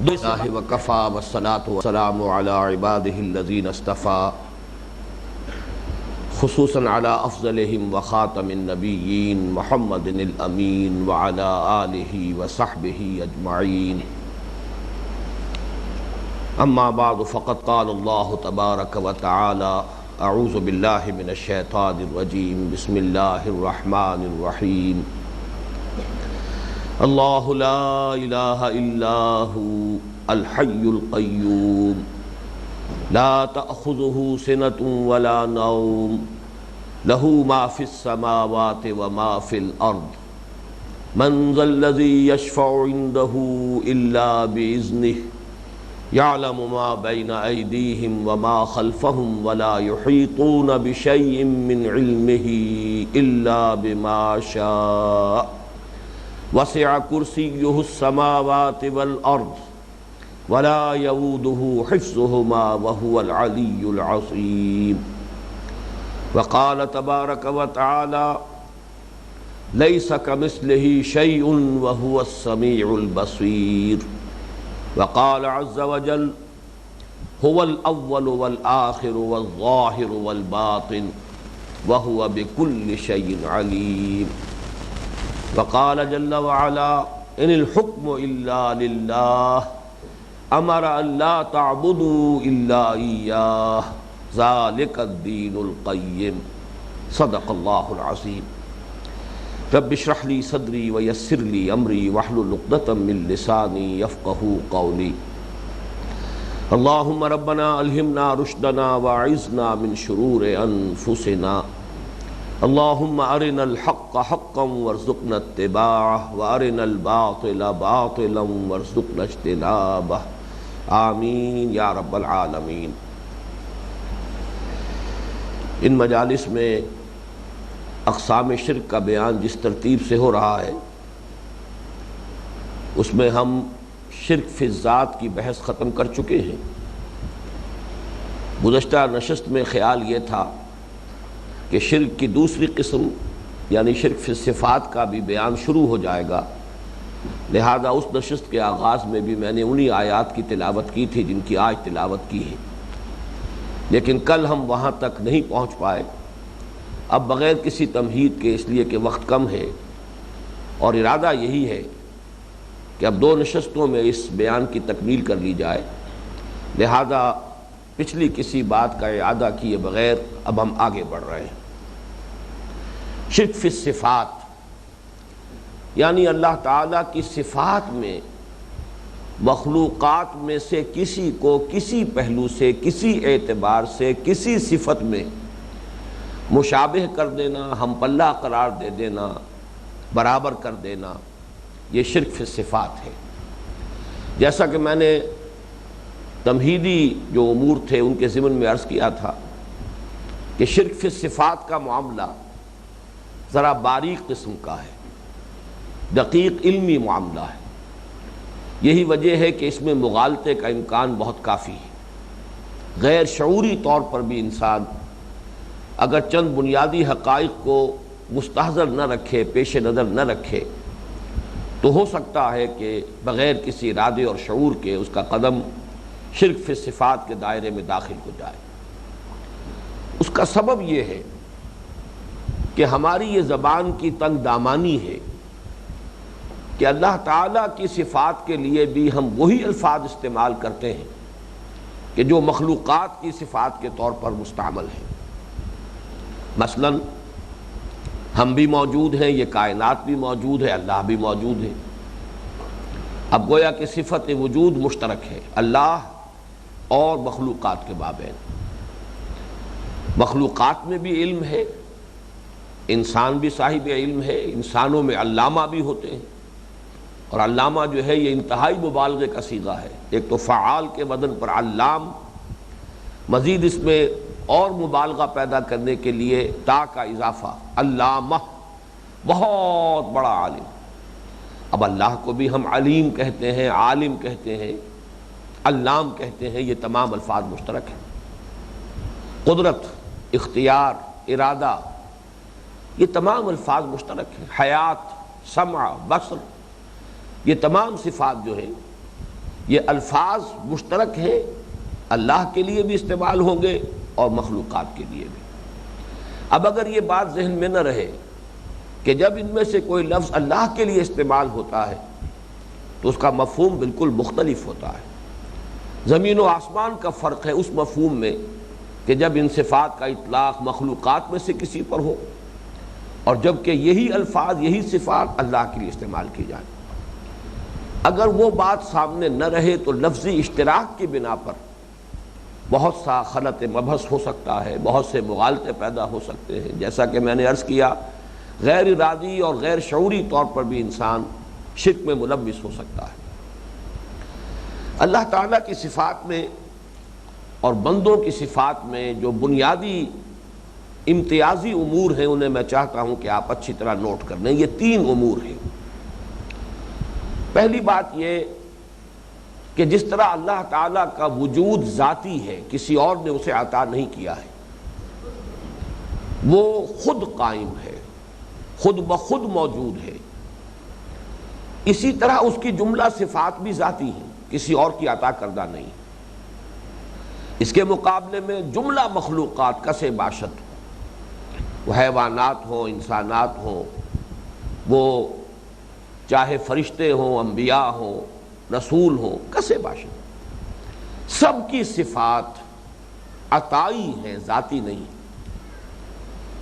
اللہ وکفا والصلاة والسلام علی عباده الذین اصطفى خصوصاً علی افضلهم وخاتم النبیین محمد الامین وعلی آلہ وصحبہ اجمعین اما بعد فقد قال اللہ تبارک وتعالی اعوذ باللہ من الشیطان الرجیم بسم اللہ الرحمن الرحیم اللہ لا الہ الا ہو الحی القیوم لا تأخذہ سنۃ ولا نوم لہ ما فی السماوات وما فی الارض من ذا الذی یشفع عندہ الا بإذنہ یعلم ما بین ایدیہم وما خلفہم ولا یحیطون بشیء من علمہ الا بما شاء وسع کرسیہ السماوات والارض ولا یؤودہ حفظہما وہو العلی العظیم وقال تبارک وتعالی لیس کمثلہ شیء وہو السمیع البصیر وقال عز وجل هو الأول والآخر والظاهر والباطن وهو بكل شيء عليم وقال جل وعلا إن الحكم إلا لله أمر أن لا تعبدوا إلا إياه ذلك الدين القيم صدق الله العظيم رب اشرح لي صدري ويسر لي امري واحلل عقدة من لساني يفقهوا قولي اللهم ربنا الهمنا رشدنا واعذنا من شرور انفسنا اللهم ارنا الحق حقا وارزقنا اتباعه وارنا الباطل باطلا وارزقنا اجتنابه آمین یا رب العالمین۔ ان مجالس میں اقسام شرک کا بیان جس ترتیب سے ہو رہا ہے اس میں ہم شرک فی الذات کی بحث ختم کر چکے ہیں۔ گزشتہ نشست میں خیال یہ تھا کہ شرک کی دوسری قسم یعنی شرک فی الصفات کا بھی بیان شروع ہو جائے گا، لہذا اس نشست کے آغاز میں بھی میں نے انہی آیات کی تلاوت کی تھی جن کی آج تلاوت کی ہے، لیکن کل ہم وہاں تک نہیں پہنچ پائے۔ اب بغیر کسی تمہید کے، اس لیے کہ وقت کم ہے اور ارادہ یہی ہے کہ اب دو نشستوں میں اس بیان کی تکمیل کر لی جائے، لہذا پچھلی کسی بات کا اعادہ کیے بغیر اب ہم آگے بڑھ رہے ہیں۔ شرک فی الصفات یعنی اللہ تعالیٰ کی صفات میں مخلوقات میں سے کسی کو کسی پہلو سے، کسی اعتبار سے، کسی صفت میں مشابہ کر دینا، ہم پلہ قرار دے دینا، برابر کر دینا، یہ شرک فی الصفات ہے۔ جیسا کہ میں نے تمہیدی جو امور تھے ان کے ضمن میں عرض کیا تھا کہ شرک فی الصفات کا معاملہ ذرا باریک قسم کا ہے، دقیق علمی معاملہ ہے۔ یہی وجہ ہے کہ اس میں مغالطے کا امکان بہت کافی ہے۔ غیر شعوری طور پر بھی انسان اگر چند بنیادی حقائق کو مستحضر نہ رکھے، پیش نظر نہ رکھے، تو ہو سکتا ہے کہ بغیر کسی ارادے اور شعور کے اس کا قدم شرک فی صفات کے دائرے میں داخل ہو جائے۔ اس کا سبب یہ ہے کہ ہماری یہ زبان کی تنگ دامانی ہے کہ اللہ تعالیٰ کی صفات کے لیے بھی ہم وہی الفاظ استعمال کرتے ہیں کہ جو مخلوقات کی صفات کے طور پر مستعمل ہیں۔ مثلا ہم بھی موجود ہیں، یہ کائنات بھی موجود ہے، اللہ بھی موجود ہے۔ اب گویا کہ صفت وجود مشترک ہے اللہ اور مخلوقات کے مابین۔ مخلوقات میں بھی علم ہے، انسان بھی صاحب علم ہے، انسانوں میں علامہ بھی ہوتے ہیں، اور علامہ جو ہے یہ انتہائی مبالغے کا صیغہ ہے۔ ایک تو فعال کے وزن پر علام، مزید اس میں اور مبالغہ پیدا کرنے کے لیے تا کا اضافہ، علامہ، بہت بڑا عالم۔ اب اللہ کو بھی ہم علیم کہتے ہیں، عالم کہتے ہیں، علام کہتے ہیں، یہ تمام الفاظ مشترک ہیں۔ قدرت، اختیار، ارادہ، یہ تمام الفاظ مشترک ہیں۔ حیات، سمع، بصر، یہ تمام صفات جو ہیں یہ الفاظ مشترک ہیں، اللہ کے لیے بھی استعمال ہوں گے اور مخلوقات کے لیے بھی۔ اب اگر یہ بات ذہن میں نہ رہے کہ جب ان میں سے کوئی لفظ اللہ کے لیے استعمال ہوتا ہے تو اس کا مفہوم بالکل مختلف ہوتا ہے۔ زمین و آسمان کا فرق ہے اس مفہوم میں کہ جب ان صفات کا اطلاق مخلوقات میں سے کسی پر ہو اور جب کہ یہی الفاظ یہی صفات اللہ کے لیے استعمال کی جائیں۔ اگر وہ بات سامنے نہ رہے تو لفظی اشتراک کی بنا پر بہت سا خلط مبحث ہو سکتا ہے، بہت سے مغالطے پیدا ہو سکتے ہیں۔ جیسا کہ میں نے عرض کیا، غیر ارادی اور غیر شعوری طور پر بھی انسان شرک میں ملوث ہو سکتا ہے۔ اللہ تعالیٰ کی صفات میں اور بندوں کی صفات میں جو بنیادی امتیازی امور ہیں انہیں میں چاہتا ہوں کہ آپ اچھی طرح نوٹ کر لیں۔ یہ 3 امور ہیں۔ پہلی بات یہ کہ جس طرح اللہ تعالیٰ کا وجود ذاتی ہے، کسی اور نے اسے عطا نہیں کیا ہے، وہ خود قائم ہے، خود بخود موجود ہے، اسی طرح اس کی جملہ صفات بھی ذاتی ہیں، کسی اور کی عطا کردہ نہیں۔ اس کے مقابلے میں جملہ مخلوقات کسے باشد، وہ حیوانات ہوں، انسانات ہوں، وہ چاہے فرشتے ہوں، انبیاء ہوں، رسول ہوں، کسے باشد، سب کی صفات عطائی ہیں، ذاتی نہیں۔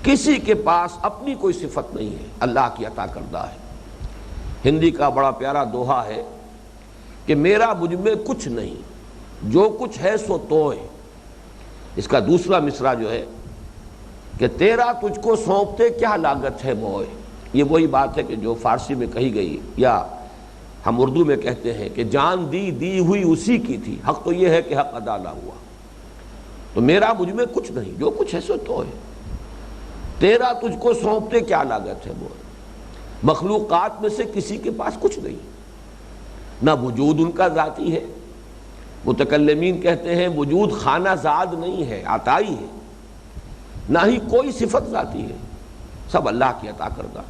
کسی کے پاس اپنی کوئی صفت نہیں ہے، اللہ کی عطا کردہ ہے۔ ہندی کا بڑا پیارا دوہا ہے کہ میرا مجھ میں کچھ نہیں، جو کچھ ہے سو تو ہے۔ اس کا دوسرا مصرع جو ہے کہ تیرا تجھ کو سونپتے کیا لاگت ہے موئے، یہ وہی بات ہے کہ جو فارسی میں کہی گئی، یا ہم اردو میں کہتے ہیں کہ جان دی ہوئی اسی کی تھی، حق تو یہ ہے کہ حق ادا نہ ہوا۔ تو میرا مجھ میں کچھ نہیں، جو کچھ ہے سو تو ہے، تیرا تجھ کو سونپتے کیا لاگت ہے موئے۔ مخلوقات میں سے کسی کے پاس کچھ نہیں، نہ وجود ان کا ذاتی ہے۔ متکلمین کہتے ہیں وجود خانہ زاد نہیں ہے، عطائی ہے، نہ ہی کوئی صفت ذاتی ہے، سب اللہ کی عطا کردہ۔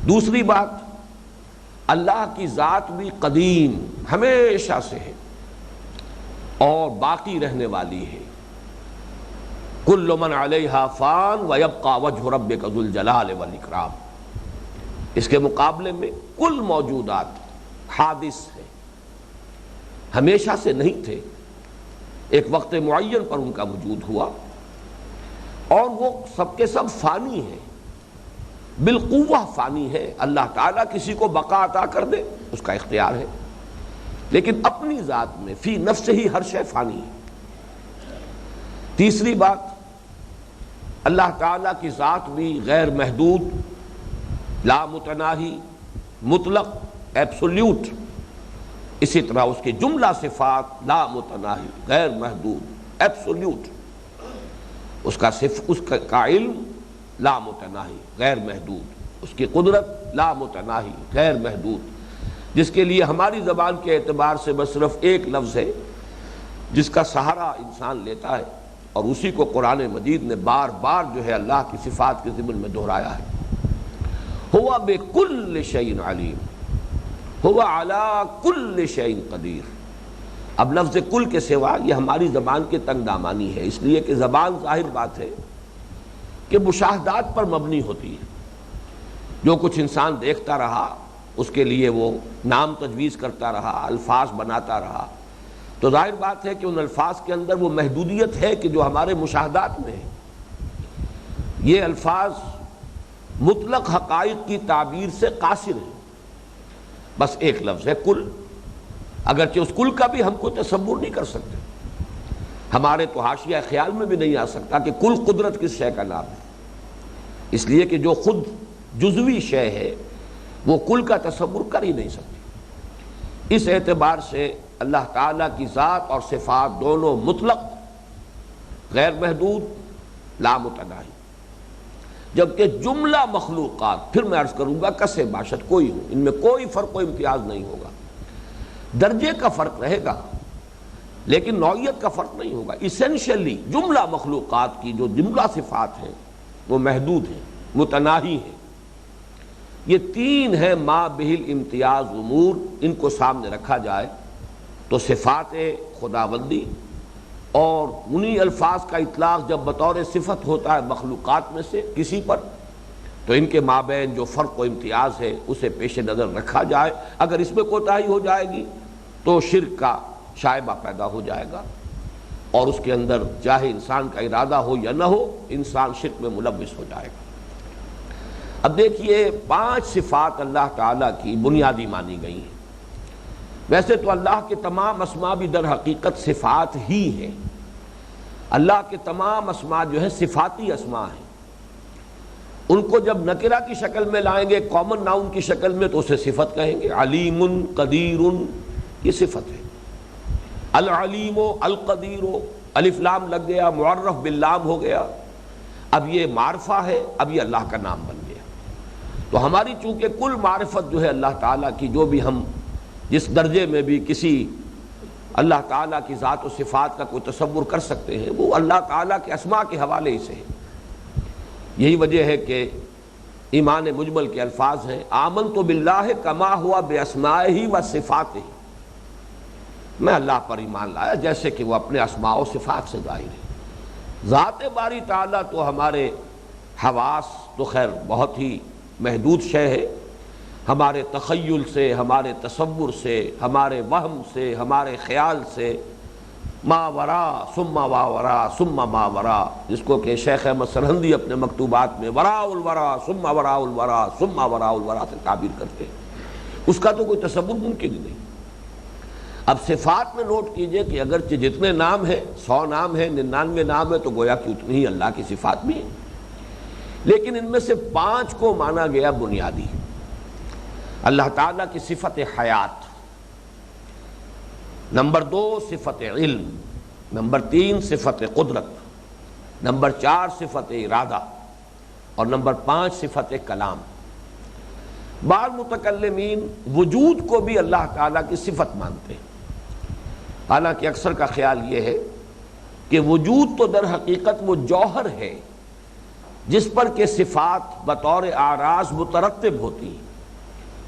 دوسری بات، اللہ کی ذات بھی قدیم، ہمیشہ سے ہے اور باقی رہنے والی ہے۔ کل من علیہا فان ویبقى وجہ ربک ذو الجلال والاکرام۔ اس کے مقابلے میں کل موجودات حادث ہیں، ہمیشہ سے نہیں تھے، ایک وقت معین پر ان کا وجود ہوا، اور وہ سب کے سب فانی ہیں، بالقوہ فانی ہے۔ اللہ تعالیٰ کسی کو بقا عطا کر دے اس کا اختیار ہے، لیکن اپنی ذات میں فی نفس ہی ہر شے فانی ہے۔ تیسری بات، اللہ تعالیٰ کی ذات بھی غیر محدود، لا متناہی، مطلق، ایبسولیوٹ، اسی طرح اس کی جملہ صفات لا متناہی، غیر محدود، ایبسولیوٹ۔ اس کا علم لا متناہی، غیر محدود، اس کی قدرت لا متناہی، غیر محدود، جس کے لیے ہماری زبان کے اعتبار سے بس صرف ایک لفظ ہے جس کا سہارا انسان لیتا ہے، اور اسی کو قرآن مجید نے بار بار جو ہے اللہ کی صفات کے ضمن میں دہرایا ہے۔ ہوا بکل شیء علیم، ہوا علی کل شیء قدیر۔ اب لفظ کل کے سوا یہ ہماری زبان کی تنگ دامانی ہے، اس لیے کہ زبان ظاہر بات ہے کہ مشاہدات پر مبنی ہوتی ہے۔ جو کچھ انسان دیکھتا رہا اس کے لیے وہ نام تجویز کرتا رہا، الفاظ بناتا رہا، تو ظاہر بات ہے کہ ان الفاظ کے اندر وہ محدودیت ہے کہ جو ہمارے مشاہدات میں ہے۔ یہ الفاظ مطلق حقائق کی تعبیر سے قاصر ہیں، بس ایک لفظ ہے کل، اگرچہ اس کل کا بھی ہم کو تصور نہیں کر سکتے، ہمارے تو حاشیہ خیال میں بھی نہیں آ سکتا کہ کل قدرت کس شے کا نام ہے، اس لیے کہ جو خود جزوی شے ہے وہ کل کا تصور کر ہی نہیں سکتی۔ اس اعتبار سے اللہ تعالیٰ کی ذات اور صفات دونوں مطلق، غیر محدود، لا متناہی، جبکہ جملہ مخلوقات، پھر میں عرض کروں گا کسے باشد کوئی ہو، ان میں کوئی فرق و امتیاز نہیں ہوگا، درجے کا فرق رہے گا لیکن نوعیت کا فرق نہیں ہوگا۔ ایسنشلی جملہ مخلوقات کی جو جملہ صفات ہیں وہ محدود ہیں، متناہی ہیں۔ یہ 3 ہیں ما بہل امتیاز امور، ان کو سامنے رکھا جائے تو صفات خداوندی اور انہی الفاظ کا اطلاق جب بطور صفت ہوتا ہے مخلوقات میں سے کسی پر، تو ان کے مابین جو فرق و امتیاز ہے اسے پیش نظر رکھا جائے۔ اگر اس میں کوتاہی ہو جائے گی تو شرک کا شائبہ پیدا ہو جائے گا، اور اس کے اندر چاہے انسان کا ارادہ ہو یا نہ ہو انسان شرک میں ملوث ہو جائے گا۔ اب دیکھیے 5 صفات اللہ تعالیٰ کی بنیادی مانی گئی ہیں۔ ویسے تو اللہ کے تمام اسماء بھی در حقیقت صفات ہی ہیں۔ اللہ کے تمام اسماء جو ہیں صفاتی اسماء ہیں۔ ان کو جب نکرہ کی شکل میں لائیں گے، کامن ناؤن کی شکل میں، تو اسے صفت کہیں گے۔ علیم، قدیر، یہ صفت ہے۔ العلیم، القدیر، الف لام لگ گیا، معرف باللام ہو گیا، اب یہ معرفہ ہے، اب یہ اللہ کا نام بن گیا۔ تو ہماری چونکہ کل معرفت جو ہے اللہ تعالیٰ کی، جو بھی ہم جس درجے میں بھی کسی اللہ تعالیٰ کی ذات و صفات کا کوئی تصور کر سکتے ہیں، وہ اللہ تعالیٰ کے اسماء کے حوالے ہی سے ہے۔ یہی وجہ ہے کہ ایمان مجمل کے الفاظ ہیں، آمنت باللہ کما ہوا باسمائہ و صفاتہ، میں اللہ پر ایمان لایا جیسے کہ وہ اپنے اسماء و صفات سے ظاہر ہے۔ ذات باری تعالیٰ تو ہمارے حواس تو خیر بہت ہی محدود شے ہے، ہمارے تخیل سے، ہمارے تصور سے، ہمارے وہم سے، ہمارے خیال سے، ما ورا ثم وا ورا ثم ما ورا، جس کو کہ شیخ احمد سرہندی اپنے مکتوبات میں وراء الورا ثم وراء الورا ثم وراء الورا سے تعبیر کرتے ہیں، اس کا تو کوئی تصور ممکن ہی نہیں۔ اب صفات میں نوٹ کیجئے کہ اگرچہ جتنے نام ہیں 100 نام ہیں، 99 نام ہیں، تو گویا کہ اتنی ہی اللہ کی صفات بھی ہیں، لیکن ان میں سے 5 کو مانا گیا بنیادی۔ اللہ تعالیٰ کی صفت حیات، نمبر 2 صفت علم، نمبر 3 صفت قدرت، نمبر 4 صفت ارادہ، اور نمبر 5 صفت کلام۔ بعض متکلمین وجود کو بھی اللہ تعالیٰ کی صفت مانتے ہیں، حالانکہ اکثر کا خیال یہ ہے کہ وجود تو در حقیقت وہ جوہر ہے جس پر کہ صفات بطور اعراض مترتب ہوتی ہیں۔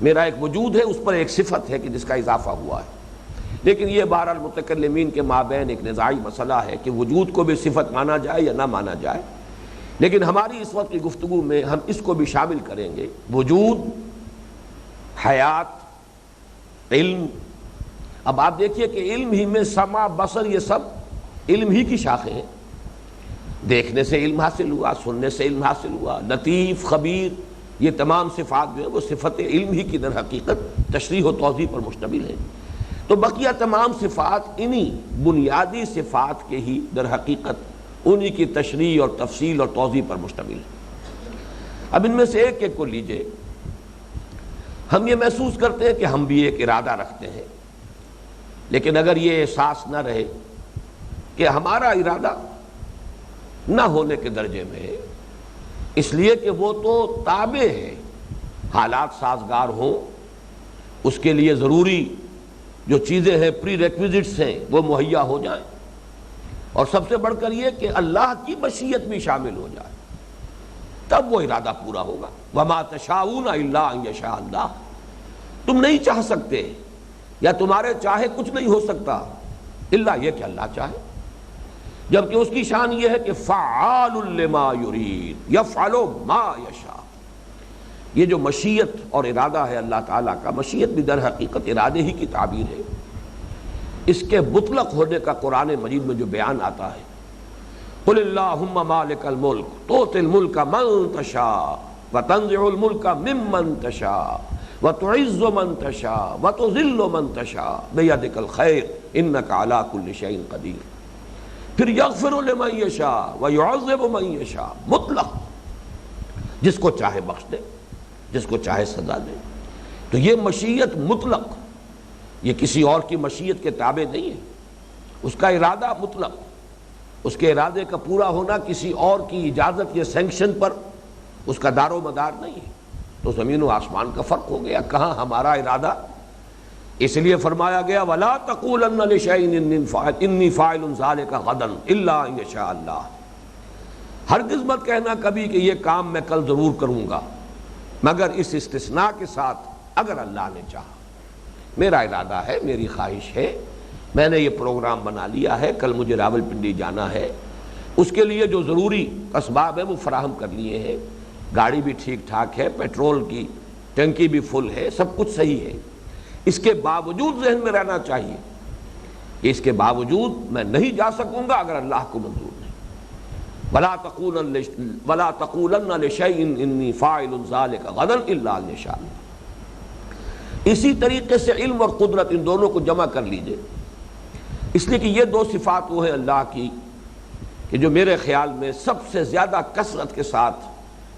میرا ایک وجود ہے، اس پر ایک صفت ہے کہ جس کا اضافہ ہوا ہے، لیکن یہ بہرحال متکلمین کے مابین ایک نزاعی مسئلہ ہے کہ وجود کو بھی صفت مانا جائے یا نہ مانا جائے، لیکن ہماری اس وقت کی گفتگو میں ہم اس کو بھی شامل کریں گے۔ وجود، حیات، علم۔ اب آپ دیکھیے کہ علم ہی میں سمع، بصر، یہ سب علم ہی کی شاخیں ہیں۔ دیکھنے سے علم حاصل ہوا، سننے سے علم حاصل ہوا، لطیف، خبیر، یہ تمام صفات جو ہیں وہ صفت علم ہی کی در حقیقت تشریح و توضیح پر مشتمل ہیں۔ تو بقیہ تمام صفات انہی بنیادی صفات کے ہی در حقیقت انہی کی تشریح اور تفصیل اور توضیح پر مشتمل ہے۔ اب ان میں سے ایک ایک کو لیجئے۔ ہم یہ محسوس کرتے ہیں کہ ہم بھی ایک ارادہ رکھتے ہیں، لیکن اگر یہ احساس نہ رہے کہ ہمارا ارادہ نہ ہونے کے درجے میں ہے، اس لیے کہ وہ تو تابع ہے، حالات سازگار ہوں، اس کے لیے ضروری جو چیزیں ہیں، پری ریکویزٹس ہیں، وہ مہیا ہو جائیں، اور سب سے بڑھ کر یہ کہ اللہ کی مشیت بھی شامل ہو جائے، تب وہ ارادہ پورا ہوگا۔ وَمَا تَشَاءُونَ إِلَّا أَن يَشَاءَ اللَّهُ، تم نہیں چاہ سکتے یا تمہارے چاہے کچھ نہیں ہو سکتا الا یہ کہ اللہ چاہے، جبکہ اس کی شان یہ ہے کہ فعال لما یرید یفعل ما یشاء۔ یہ جو مشیت اور ارادہ ہے اللہ تعالیٰ کا، مشیت بھی در حقیقت ارادے ہی کی تعبیر ہے۔ اس کے مطلق ہونے کا قرآن مجید میں جو بیان آتا ہے، قل اللہم مالک الملک تؤتی الملک من تشاء وتنزع الملک ممن تشاء وتعز من تشاء وتذل من تشاء بیدک الخیر انک علی کل شیء قدیر۔ پھر یغفر لمن یشاء ویعذب من یشاء، مطلق، جس کو چاہے بخش دے، جس کو چاہے سزا دے۔ تو یہ مشیت مطلق، یہ کسی اور کی مشیت کے تابع نہیں ہے، اس کا ارادہ مطلق، اس کے ارادے کا پورا ہونا کسی اور کی اجازت یا سینکشن پر اس کا دار و مدار نہیں ہے۔ تو زمین و آسمان کا فرق ہو گیا، کہاں ہمارا ارادہ۔ اس لیے فرمایا گیا وَلَا تَقُولَنَّ لِشَيْءٍ إِنِّي فَاعِلٌ ذَلِكَ غَدًا إِلَّا أَن يَشَاءَ اللَّهُ، ہرگز مت کہنا کبھی کہ یہ کام میں کل ضرور کروں گا، مگر اس استثناء کے ساتھ اگر اللہ نے چاہا۔ میرا ارادہ ہے، میری خواہش ہے میں نے یہ پروگرام بنا لیا ہے، کل مجھے راولپنڈی جانا ہے، اس کے لیے جو ضروری اسباب ہیں وہ فراہم کر لیے ہیں، گاڑی بھی ٹھیک ٹھاک ہے، پیٹرول کی ٹنکی بھی فل ہے، سب کچھ صحیح ہے۔ اس کے باوجود ذہن میں رہنا چاہیے کہ اس کے باوجود میں نہیں جا سکوں گا اگر اللہ کو منظور نہیں۔ وَلَا تَقُولَنَّ لِشَيْءٍ إِنِّي فَاعِلٌ ذَلِكَ غَدًا إِلَّا أَن يَشَاءَ اللَّهُ۔ اسی طریقے سے علم اور قدرت ان دونوں کو جمع کر لیجئے، اس لیے کہ یہ دو صفات وہ ہیں اللہ کی کہ جو میرے خیال میں سب سے زیادہ کثرت کے ساتھ،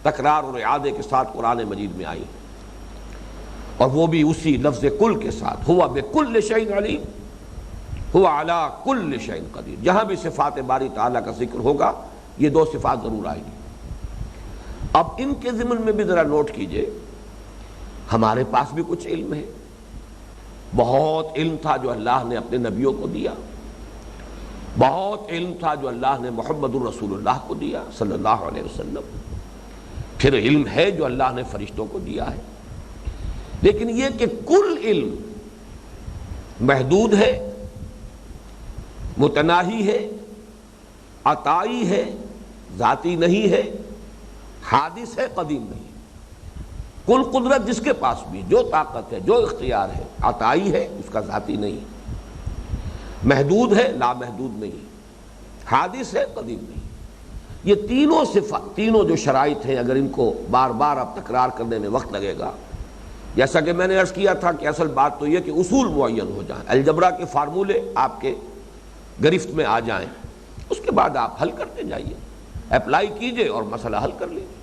تکرار اور اعادے کے ساتھ قرآن مجید میں آئی، اور وہ بھی اسی لفظ کل کے ساتھ، ہوا بکل شیء علیم، ہوا علی کل شیء قدیر۔ جہاں بھی صفات باری تعالیٰ کا ذکر ہوگا یہ دو صفات ضرور آئیں گی۔ اب ان کے ضمن میں بھی ذرا نوٹ کیجئے، ہمارے پاس بھی کچھ علم ہے، بہت علم تھا جو اللہ نے اپنے نبیوں کو دیا، بہت علم تھا جو اللہ نے محمد الرسول اللہ کو دیا صلی اللہ علیہ وسلم، پھر علم ہے جو اللہ نے فرشتوں کو دیا ہے، لیکن یہ کہ کل علم محدود ہے، متناہی ہے، عطائی ہے، ذاتی نہیں ہے، حادث ہے، قدیم نہیں۔ کل قدرت جس کے پاس بھی جو طاقت ہے، جو اختیار ہے، عطائی ہے، اس کا ذاتی نہیں، محدود ہے، لامحدود نہیں، حادث ہے، قدیم نہیں۔ یہ تینوں صفات، تینوں جو شرائط ہیں، اگر ان کو بار بار اب تکرار کرنے میں وقت لگے گا، جیسا کہ میں نے عرض کیا تھا کہ اصل بات تو یہ کہ اصول معین ہو جائیں، الجبرا کے فارمولے آپ کے گرفت میں آ جائیں، اس کے بعد آپ حل کرتے جائیے، اپلائی کیجئے اور مسئلہ حل کر لیجئے۔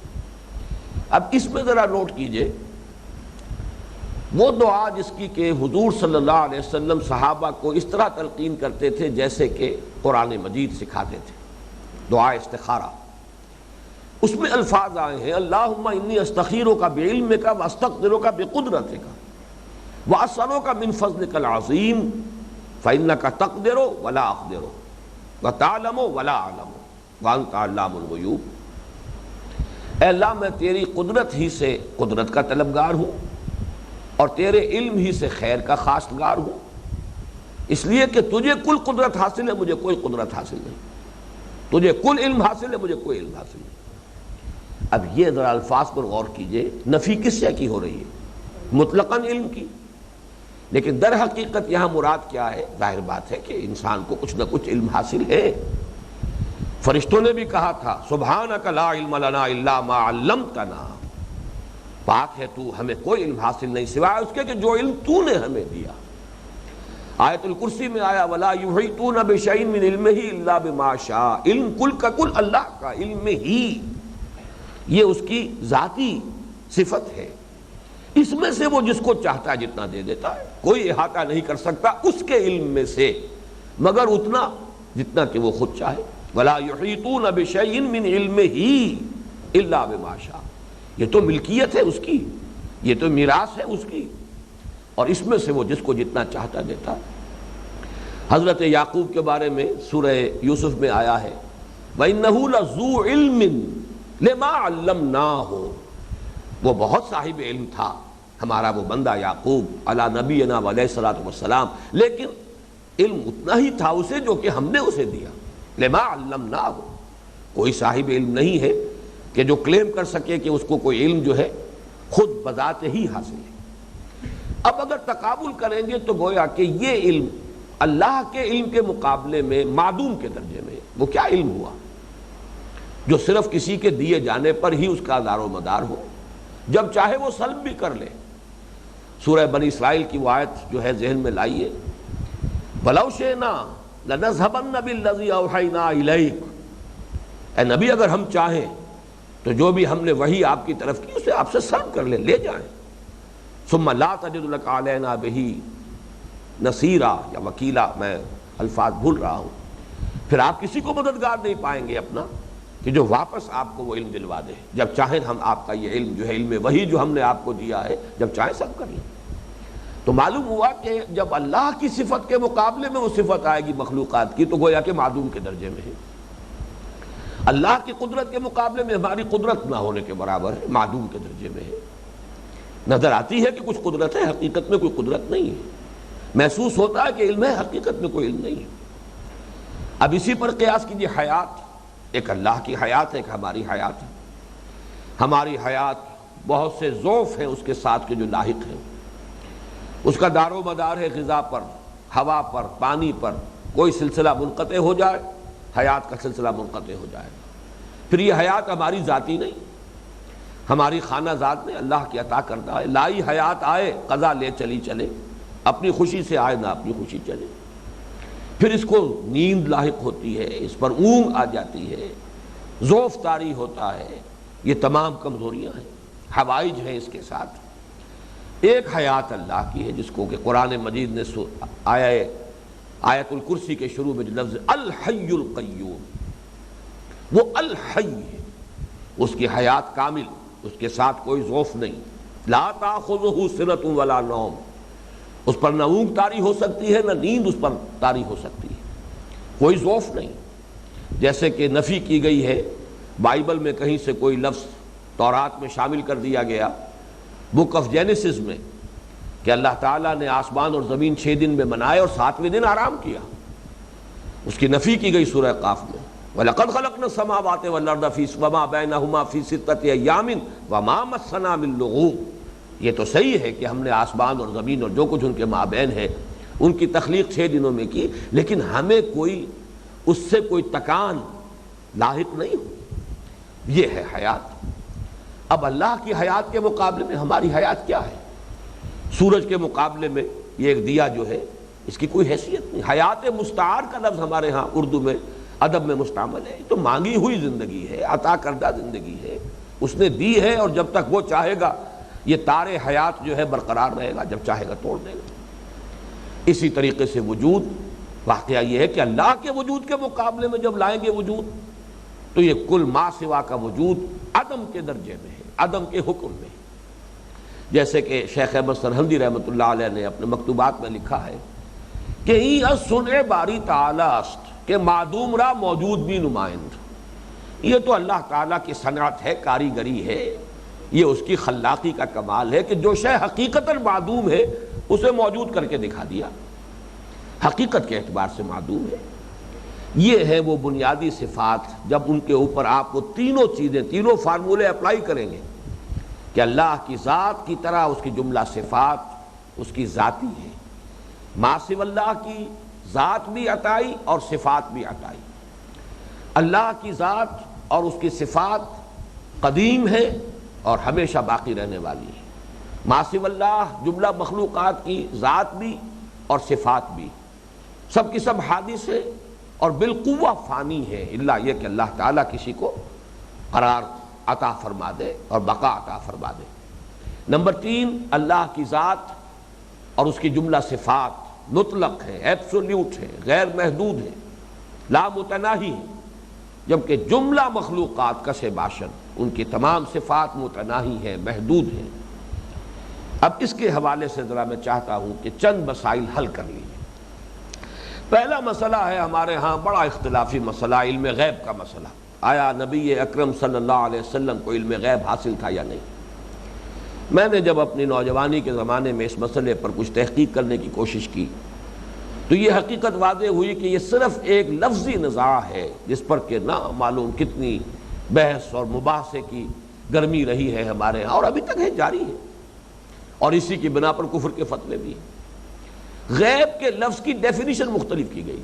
اب اس میں ذرا نوٹ کیجئے وہ دعا جس کی کہ حضور صلی اللہ علیہ وسلم صحابہ کو اس طرح تلقین کرتے تھے جیسے کہ قرآن مجید سکھاتے تھے، دعا استخارہ، اس میں الفاظ آئے ہیں اللہم انی استخیرک بعلمک واستقدرک بقدرتک واسألک من فضلک العظیم فإنک تقدر ولا اقدر وتعلم ولا اعلم وانت علام الغیوب۔ اے اللہ میں تیری قدرت ہی سے قدرت کا طلبگار ہوں اور تیرے علم ہی سے خیر کا خواستگار ہوں، اس لیے کہ تجھے کل قدرت حاصل ہے، مجھے کوئی قدرت حاصل نہیں، تجھے کل علم حاصل ہے، مجھے کوئی علم حاصل نہیں۔ اب یہ ذرا الفاظ پر غور کیجئے، نفی کس سے کی ہو رہی ہے؟ مطلقاً علم کی، لیکن در حقیقت یہاں مراد کیا ہے؟ ظاہر بات ہے کہ انسان کو کچھ نہ کچھ علم حاصل ہے۔ فرشتوں نے بھی کہا تھا سبحانک لا علم لنا الا ما علمتنا، پاک ہے تو، ہمیں کوئی علم حاصل نہیں سوائے اس کے کہ جو علم تو نے ہمیں دیا۔ آیت الکرسی میں آیا ولا یحیطون بشیء من علمہ الا بما شاء، علم کل کا کل اللہ کا علم ہی، یہ اس کی ذاتی صفت ہے، اس میں سے وہ جس کو چاہتا ہے جتنا دے دیتا ہے، کوئی احاطہ نہیں کر سکتا اس کے علم میں سے مگر اتنا جتنا کہ وہ خود چاہے۔ ولا یحیطون بشیء من علمہ الا بما شاء، یہ تو ملکیت ہے اس کی، یہ تو میراث ہے اس کی، اور اس میں سے وہ جس کو جتنا چاہتا دیتا ہے۔ حضرت یعقوب کے بارے میں سورہ یوسف میں آیا ہے وَإِنَّهُ لَذُو عِلْمٍ لِمَا عَلَّمْنَاهُ، وہ بہت صاحب علم تھا ہمارا وہ بندہ یعقوب علی نبینا علیہ الصلوۃ والسلام، لیکن علم اتنا ہی تھا اسے جو کہ ہم نے اسے دیا۔ لما علمناہ، کوئی صاحب علم نہیں ہے کہ جو کلیم کر سکے کہ اس کو کوئی علم جو ہے خود بذات ہی حاصل ہے۔ اب اگر تقابل کریں گے تو گویا کہ یہ علم اللہ کے علم کے مقابلے میں معدوم کے درجے میں، وہ کیا علم ہوا جو صرف کسی کے دیے جانے پر ہی اس کا دار و مدار ہو، جب چاہے وہ سلب بھی کر لے۔ سورہ بنی اسرائیل کی وہ آیت جو ہے ذہن میں لائیے وَلَوْ شِئْنَا لَنَذْهَبَنَّ بِالَّذِي أَوْحَيْنَا إِلَيْكَ، اے نبی اگر ہم چاہیں تو جو بھی ہم نے وحی آپ کی طرف کی اسے آپ سے سلب کر لیں، لے جائیں۔ ثُمَّ لَا تَجِدُ لَكَ عَلَيْنَا بِهِ نَصِيرًا یا وکیلا، میں الفاظ بھول رہا ہوں، پھر آپ کسی کو مددگار نہیں پائیں گے اپنا کہ جو واپس آپ کو وہ علم دلوا دے، جب چاہیں ہم آپ کا یہ علم جو ہے علم وحی جو ہم نے آپ کو دیا ہے جب چاہیں سب کر لیں۔ تو معلوم ہوا کہ جب اللہ کی صفت کے مقابلے میں وہ صفت آئے گی مخلوقات کی تو گویا کہ معدوم کے درجے میں ہے، اللہ کی قدرت کے مقابلے میں ہماری قدرت نہ ہونے کے برابر ہے، معدوم کے درجے میں ہے۔ نظر آتی ہے کہ کچھ قدرت ہے، حقیقت میں کوئی قدرت نہیں ہے۔ محسوس ہوتا ہے کہ علم ہے، حقیقت میں کوئی علم نہیں ہے۔ اب اسی پر قیاس کیجیے حیات، ایک اللہ کی حیات ہے، ایک ہماری حیات ہے۔ ہماری حیات بہت سے ضعف ہیں اس کے ساتھ کے جو لاحق ہیں، اس کا دار و مدار ہے غذا پر، ہوا پر، پانی پر۔ کوئی سلسلہ منقطع ہو جائے، حیات کا سلسلہ منقطع ہو جائے گا۔ پھر یہ حیات ہماری ذاتی نہیں، ہماری خانہ ذات نے اللہ کی عطا کردہ ہے۔ لائی حیات آئے، قضا لے چلی چلے، اپنی خوشی سے آئے نہ اپنی خوشی چلے۔ پھر اس کو نیند لاحق ہوتی ہے، اس پر اونگ آ جاتی ہے، ضعف طاری ہوتا ہے۔ یہ تمام کمزوریاں ہیں، حوائج ہیں اس کے ساتھ۔ ایک حیات اللہ کی ہے جس کو کہ قرآن مجید نے آیت الکرسی کے شروع میں جو لفظ الحی القیوم، وہ الحی ہے، اس کی حیات کامل، اس کے ساتھ کوئی ضعف نہیں۔ لا تاخذہ سنۃ ولا نوم، اس پر نہ اونگ طاری ہو سکتی ہے، نہ نیند اس پر طاری ہو سکتی ہے، کوئی ضعف نہیں۔ جیسے کہ نفی کی گئی ہے بائبل میں، کہیں سے کوئی لفظ تورات میں شامل کر دیا گیا بک آف جینیسس میں کہ اللہ تعالیٰ نے آسمان اور زمین 6 دن میں بنائے اور 7ویں دن آرام کیا، اس کی نفی کی گئی سورہ قاف میں۔ وَلَقَدْ خَلَقْنَا السَّمَاوَاتِ وَالْأَرْضَ وَمَا بَيْنَهُمَا فِي سِتَّةِ أَيَّامٍ وَمَا مَسَّنَا مِن لُغُوبٍ۔ یہ تو صحیح ہے کہ ہم نے آسمان اور زمین اور جو کچھ ان کے مابین ہے ان کی تخلیق 6 دنوں میں کی، لیکن ہمیں کوئی اس سے کوئی تکان لاحق نہیں ہو۔ یہ ہے حیات۔ اب اللہ کی حیات کے مقابلے میں ہماری حیات کیا ہے؟ سورج کے مقابلے میں یہ ایک دیا جو ہے اس کی کوئی حیثیت نہیں۔ حیات مستعار کا لفظ ہمارے ہاں اردو میں ادب میں مستعمل ہے، تو مانگی ہوئی زندگی ہے، عطا کردہ زندگی ہے، اس نے دی ہے، اور جب تک وہ چاہے گا یہ تار حیات جو ہے برقرار رہے گا، جب چاہے گا توڑ دے گا۔ اسی طریقے سے وجود، واقعہ یہ ہے کہ اللہ کے وجود کے مقابلے میں جب لائیں گے وجود تو یہ کل ما سوا کا وجود عدم کے درجے میں ہے، عدم کے حکم میں۔ جیسے کہ شیخ احمد سرہندی رحمۃ اللہ علیہ نے اپنے مکتوبات میں لکھا ہے کہ ای از صنع باری تعالی است کہ معدوم را موجود بھی نمائند۔ یہ تو اللہ تعالیٰ کی صنعت ہے، کاریگری ہے، یہ اس کی خلاقی کا کمال ہے کہ جو شے حقیقتاً معدوم ہے اسے موجود کر کے دکھا دیا، حقیقت کے اعتبار سے معدوم ہے۔ یہ ہے وہ بنیادی صفات، جب ان کے اوپر آپ وہ تینوں چیزیں، تینوں فارمولے اپلائی کریں گے کہ اللہ کی ذات کی طرح اس کی جملہ صفات اس کی ذاتی ہے، ما سوی اللہ کی ذات بھی عطائی اور صفات بھی عطائی۔ اللہ کی ذات اور اس کی صفات قدیم ہے اور ہمیشہ باقی رہنے والی ہے۔ ما سوی اللہ جملہ مخلوقات کی ذات بھی اور صفات بھی سب کی سب حادث ہے اور بالقوہ فانی ہے، الا یہ کہ اللہ تعالیٰ کسی کو قرار عطا فرما دے اور بقا عطا فرما دے۔ نمبر 3، اللہ کی ذات اور اس کی جملہ صفات مطلق ہے، ایبسولوٹ ہے، غیر محدود ہے، لا متناہی ہے، جبکہ جملہ مخلوقات کا سے باشد ان کی تمام صفات متناہی ہیں، محدود ہیں۔ اب اس کے حوالے سے ذرا میں چاہتا ہوں کہ چند مسائل حل کر لیجیے۔ پہلا مسئلہ ہے ہمارے ہاں بڑا اختلافی مسئلہ، علم غیب کا مسئلہ۔ آیا نبی اکرم صلی اللہ علیہ وسلم کو علم غیب حاصل تھا یا نہیں؟ میں نے جب اپنی نوجوانی کے زمانے میں اس مسئلے پر کچھ تحقیق کرنے کی کوشش کی تو یہ حقیقت واضح ہوئی کہ یہ صرف ایک لفظی نزاع ہے جس پر کہ نہ معلوم کتنی بحث اور مباحثے کی گرمی رہی ہے ہمارے ہاں، اور ابھی تک ہے، جاری ہے، اور اسی کی بنا پر کفر کے فتوے بھی ہیں۔ غیب کے لفظ کی ڈیفینیشن مختلف کی گئی۔